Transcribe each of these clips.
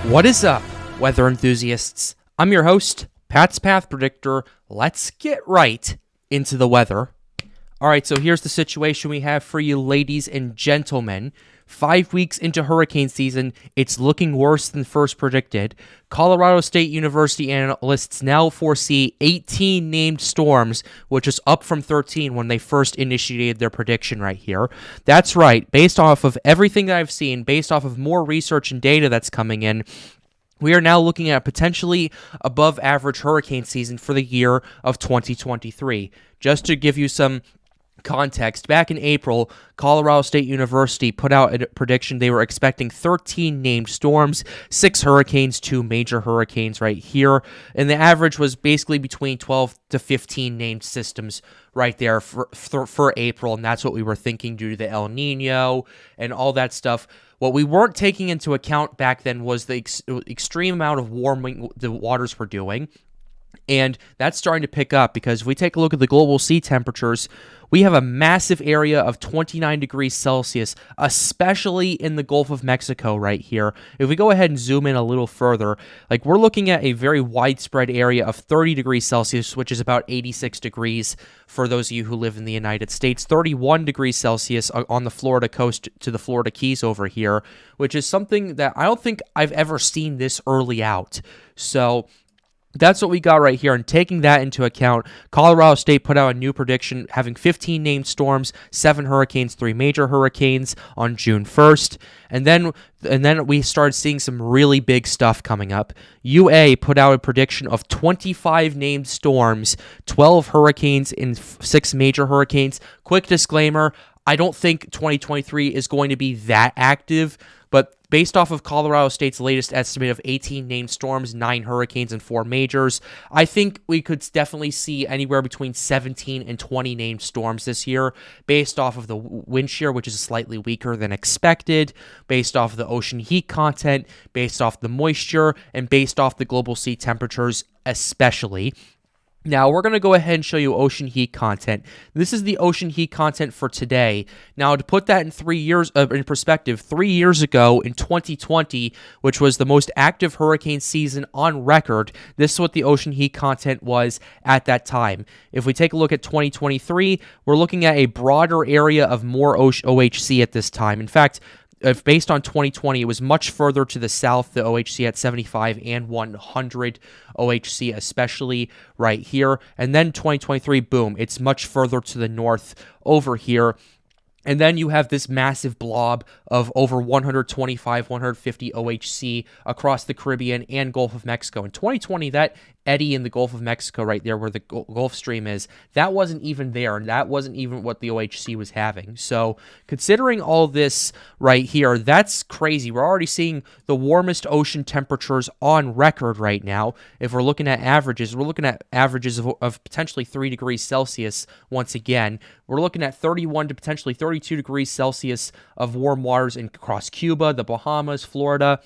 What is up, weather enthusiasts? I'm your host, Pat's Path Predictor. Let's get right into the weather. All right, so here's the situation we have for you, ladies and gentlemen. 5 weeks into hurricane season, it's looking worse than first predicted. Colorado State University analysts now foresee 18 named storms, which is up from 13 when they first initiated their prediction right here. That's right. Based off of everything that I've seen, based off of more research and data that's coming in, we are now looking at potentially above average hurricane season for the year of 2023. Just to give you some context, back in April, Colorado State University put out a prediction. They were expecting 13 named storms, 6 hurricanes, 2 major hurricanes right here, and the average was basically between 12 to 15 named systems right there for April, and that's what we were thinking due to the El Nino and all that stuff. What we weren't taking into account back then was the extreme amount of warming the waters were doing. And that's starting to pick up because if we take a look at the global sea temperatures, we have a massive area of 29 degrees Celsius, especially in the Gulf of Mexico right here. If we go ahead and zoom in a little further, like we're looking at a very widespread area of 30 degrees Celsius, which is about 86 degrees for those of you who live in the United States, 31 degrees Celsius on the Florida coast to the Florida Keys over here, which is something that I don't think I've ever seen this early out. So that's what we got right here, and taking that into account, Colorado State put out a new prediction having 15 named storms, 7 hurricanes, 3 major hurricanes on June 1st, and then we started seeing some really big stuff coming up. UA put out a prediction of 25 named storms, 12 hurricanes, and 6 major hurricanes. Quick disclaimer, I don't think 2023 is going to be that active, but based off of Colorado State's latest estimate of 18 named storms, 9 hurricanes, and 4 majors, I think we could definitely see anywhere between 17 and 20 named storms this year, based off of the wind shear, which is slightly weaker than expected, based off the ocean heat content, based off the moisture, and based off the global sea temperatures especially. Now, we're going to go ahead and show you ocean heat content. This is the ocean heat content for today. Now, to put that in 3 years in perspective, 3 years ago in 2020, which was the most active hurricane season on record, this is what the ocean heat content was at that time. If we take a look at 2023, we're looking at a broader area of more OHC at this time. In fact, if based on 2020, it was much further to the south, the OHC at 75 and 100 OHC, especially right here. And then 2023, boom, it's much further to the north over here. And then you have this massive blob of over 125, 150 OHC across the Caribbean and Gulf of Mexico. In 2020, that eddy in the Gulf of Mexico right there where the Gulf Stream is, that wasn't even there, and that wasn't even what the OHC was having. So considering all this right here, that's crazy. We're already seeing the warmest ocean temperatures on record right now. If we're looking at averages, we're looking at averages of potentially 3 degrees Celsius once again. We're looking at 31 to potentially 32 degrees Celsius of warm waters across Cuba, the Bahamas, Florida.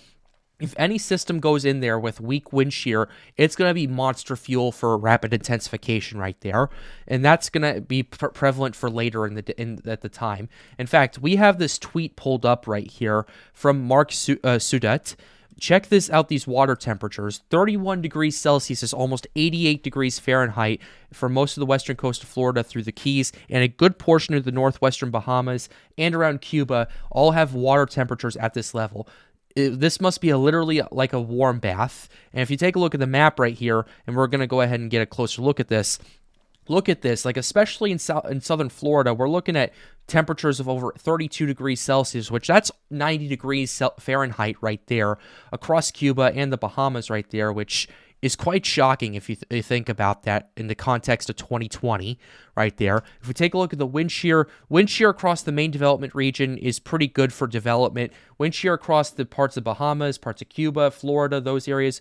If any system goes in there with weak wind shear, it's going to be monster fuel for rapid intensification right there, and that's going to be prevalent for later at the time. In fact, we have this tweet pulled up right here from Mark Sudet. Check this out, these water temperatures. 31 degrees Celsius is almost 88 degrees Fahrenheit for most of the western coast of Florida through the Keys, and a good portion of the northwestern Bahamas and around Cuba all have water temperatures at this level. This must be literally like a warm bath. And if you take a look at the map right here, and we're going to go ahead and get a closer look at this, like especially in southern Florida, we're looking at temperatures of over 32 degrees Celsius, which that's 90 degrees Fahrenheit right there, across Cuba and the Bahamas right there, which is quite shocking if you think about that in the context of 2020 right there. If we take a look at the wind shear across the main development region is pretty good for development. Wind shear across the parts of Bahamas, parts of Cuba, Florida, those areas,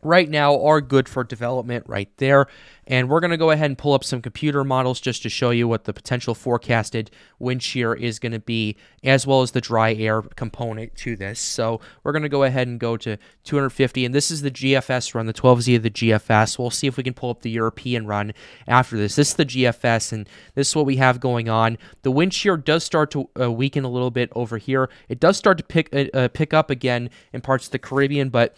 right now are good for development right there. And we're going to go ahead and pull up some computer models just to show you what the potential forecasted wind shear is going to be, as well as the dry air component to this. So we're going to go ahead and go to 250, and this is the GFS run, the 12Z of the GFS. We'll see if we can pull up the European run after this. This is the GFS, and this is what we have going on. The wind shear does start to weaken a little bit over here. It does start to pick up again in parts of the Caribbean, but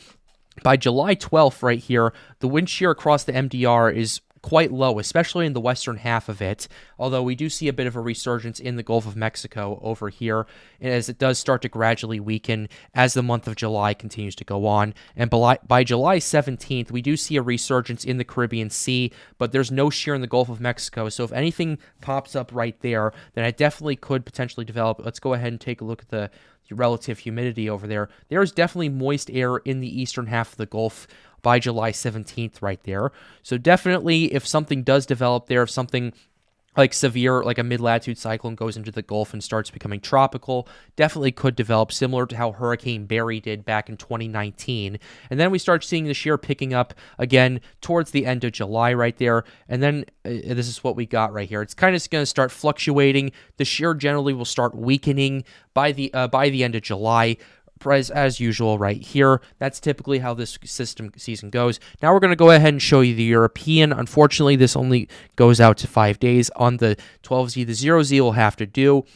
by July 12th right here, the wind shear across the MDR is quite low, especially in the western half of it, although we do see a bit of a resurgence in the Gulf of Mexico over here, as it does start to gradually weaken as the month of July continues to go on. And by July 17th, we do see a resurgence in the Caribbean Sea, but there's no shear in the Gulf of Mexico, so if anything pops up right there, then it definitely could potentially develop. Let's go ahead and take a look at the relative humidity over there. There is definitely moist air in the eastern half of the Gulf by July 17th right there. So definitely if something does develop there, if something like severe, like a mid-latitude cyclone goes into the Gulf and starts becoming tropical, definitely could develop similar to how Hurricane Barry did back in 2019. And then we start seeing the shear picking up again towards the end of July right there. And then this is what we got right here. It's kind of going to start fluctuating. The shear generally will start weakening by the end of July. As usual right here. That's typically how this season goes. Now we're going to go ahead and show you the European. Unfortunately, this only goes out to 5 days. On the 12Z, the 0Z will have to do.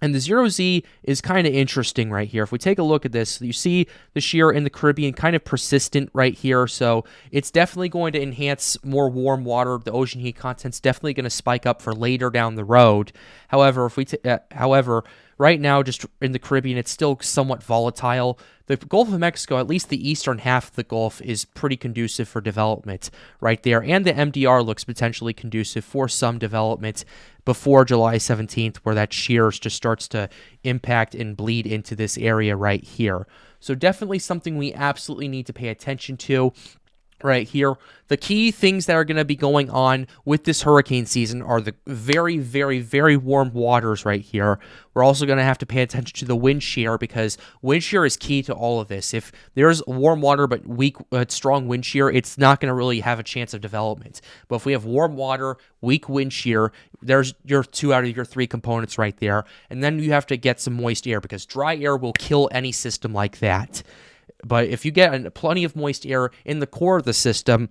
And the 0Z is kind of interesting right here. If we take a look at this, you see the shear in the Caribbean kind of persistent right here. So it's definitely going to enhance more warm water. The ocean heat content's definitely going to spike up for later down the road. However, right now, just in the Caribbean, it's still somewhat volatile. The Gulf of Mexico, at least the eastern half of the Gulf, is pretty conducive for development right there. And the MDR looks potentially conducive for some development before July 17th, where that shear just starts to impact and bleed into this area right here. So definitely something we absolutely need to pay attention to right here. The key things that are going to be going on with this hurricane season are the very, very, very warm waters right here. We're also going to have to pay attention to the wind shear, because wind shear is key to all of this. If there's warm water but weak, strong wind shear, it's not going to really have a chance of development. But if we have warm water, weak wind shear, there's your 2 out of your 3 components right there. And then you have to get some moist air, because dry air will kill any system like that. But if you get plenty of moist air in the core of the system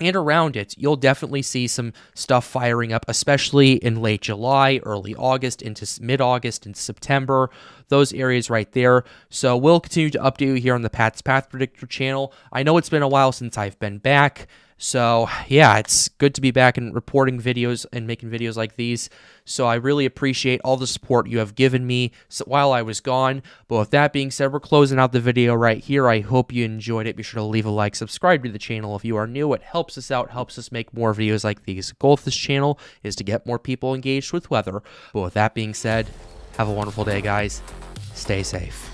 and around it, you'll definitely see some stuff firing up, especially in late July, early August, into mid-August, and September, those areas right there. So we'll continue to update you here on the Pat's Path Predictor channel. I know it's been a while since I've been back, so yeah, it's good to be back and reporting videos and making videos like these. So I really appreciate all the support you have given me while I was gone. But with that being said, we're closing out the video right here. I hope you enjoyed it. Be sure to leave a like, subscribe to the channel if you are new. It helps us out, helps us make more videos like these. The goal of this channel is to get more people engaged with weather. But with that being said, have a wonderful day, guys. Stay safe.